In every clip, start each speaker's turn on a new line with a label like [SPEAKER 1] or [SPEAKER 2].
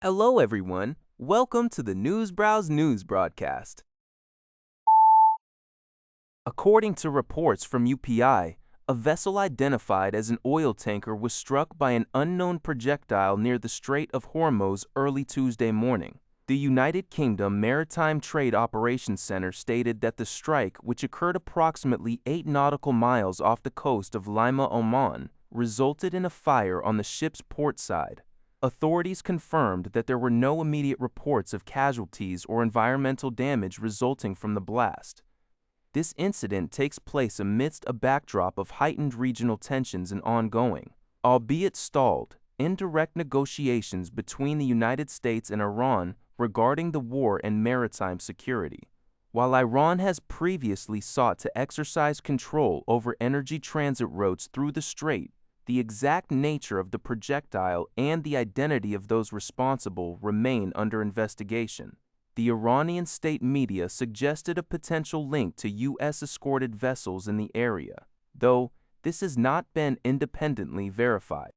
[SPEAKER 1] Hello, everyone. Welcome to the Newsbrowse News broadcast. According to reports from UPI, a vessel identified as an oil tanker was struck by an unknown projectile near the Strait of Hormuz early Tuesday morning. The United Kingdom Maritime Trade Operations Center stated that the strike, which occurred approximately 8 nautical miles off the coast of Lima, Oman, resulted in a fire on the ship's port side. Authorities confirmed that there were no immediate reports of casualties or environmental damage resulting from the blast. This incident takes place amidst a backdrop of heightened regional tensions and ongoing, albeit stalled, indirect negotiations between the United States and Iran regarding the war and maritime security. While Iran has previously sought to exercise control over energy transit routes through the strait, the exact nature of the projectile and the identity of those responsible remain under investigation. The Iranian state media suggested a potential link to U.S.-escorted vessels in the area, though this has not been independently verified.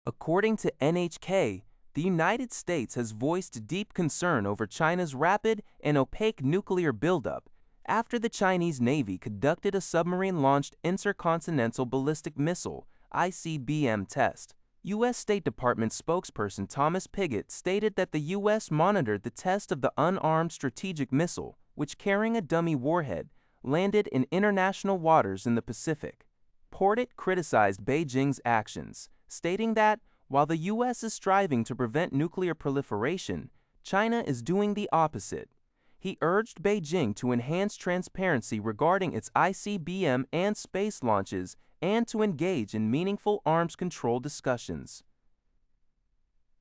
[SPEAKER 1] According to NHK, the United States has voiced deep concern over China's rapid and opaque nuclear buildup after the Chinese Navy conducted a submarine-launched intercontinental ballistic missile (ICBM) test. U.S. State Department spokesperson Thomas Pigott stated that the U.S. monitored the test of the unarmed strategic missile, which carrying a dummy warhead, landed in international waters in the Pacific. Pigott criticized Beijing's actions, stating that, while the U.S. is striving to prevent nuclear proliferation, China is doing the opposite. He urged Beijing to enhance transparency regarding its ICBM and space launches and to engage in meaningful arms control discussions.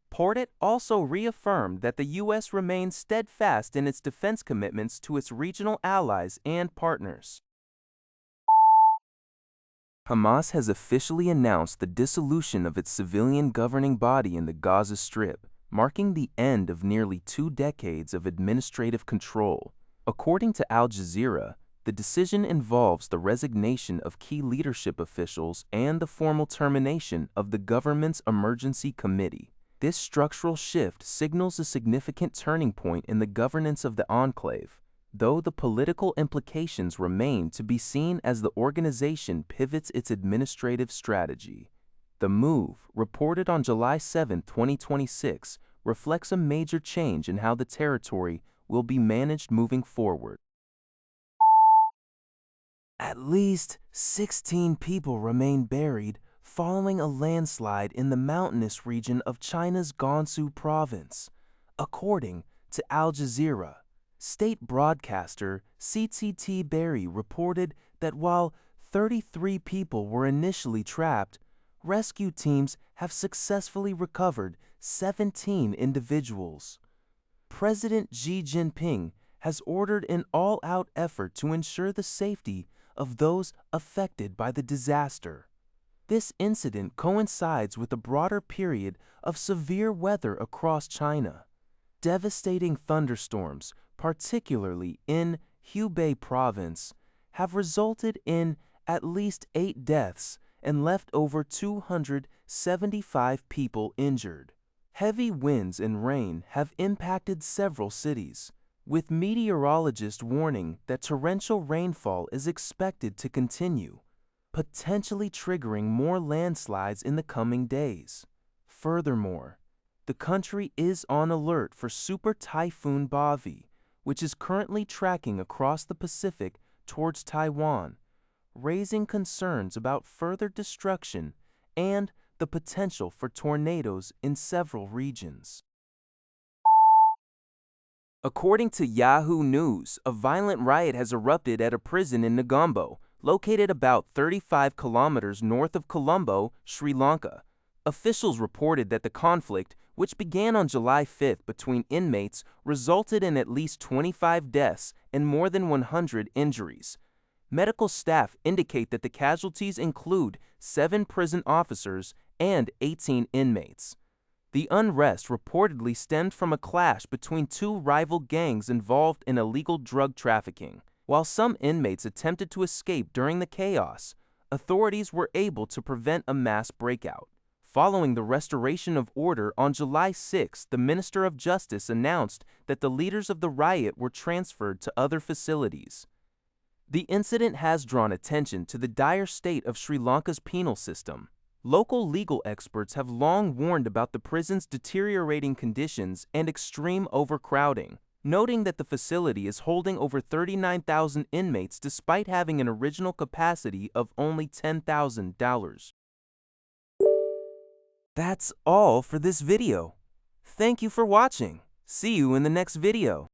[SPEAKER 1] Pigott also reaffirmed that the U.S. remains steadfast in its defense commitments to its regional allies and partners. Hamas has officially announced the dissolution of its civilian governing body in the Gaza Strip, marking the end of nearly 2 decades of administrative control. According to Al Jazeera, the decision involves the resignation of key leadership officials and the formal termination of the government's emergency committee. This structural shift signals a significant turning point in the governance of the enclave, though the political implications remain to be seen as the organization pivots its administrative strategy. The move, reported on July 7, 2026, reflects a major change in how the territory will be managed moving forward. At least 16 people remain buried following a landslide in the mountainous region of China's Gansu province, according to Al Jazeera. State broadcaster CCT Berry reported that while 33 people were initially trapped, rescue teams have successfully recovered 17 individuals. President Xi Jinping has ordered an all-out effort to ensure the safety of those affected by the disaster. This incident coincides with a broader period of severe weather across China. Devastating thunderstorms, particularly in Hubei province, have resulted in at least 8 deaths and left over 275 people injured. Heavy winds and rain have impacted several cities, with meteorologists warning that torrential rainfall is expected to continue, potentially triggering more landslides in the coming days. Furthermore, the country is on alert for Super Typhoon Bavi, which is currently tracking across the Pacific towards Taiwan, raising concerns about further destruction and the potential for tornadoes in several regions. According to Yahoo News, a violent riot has erupted at a prison in Negombo, located about 35 kilometers north of Colombo, Sri Lanka. Officials reported that the conflict, which began on July 5th between inmates, resulted in at least 25 deaths and more than 100 injuries. Medical staff indicate that the casualties include 7 prison officers and 18 inmates. The unrest reportedly stemmed from a clash between 2 rival gangs involved in illegal drug trafficking. While some inmates attempted to escape during the chaos, authorities were able to prevent a mass breakout. Following the restoration of order on July 6, the Minister of Justice announced that the leaders of the riot were transferred to other facilities. The incident has drawn attention to the dire state of Sri Lanka's penal system. Local legal experts have long warned about the prison's deteriorating conditions and extreme overcrowding, noting that the facility is holding over 39,000 inmates despite having an original capacity of only $10,000. That's all for this video. Thank you for watching. See you in the next video.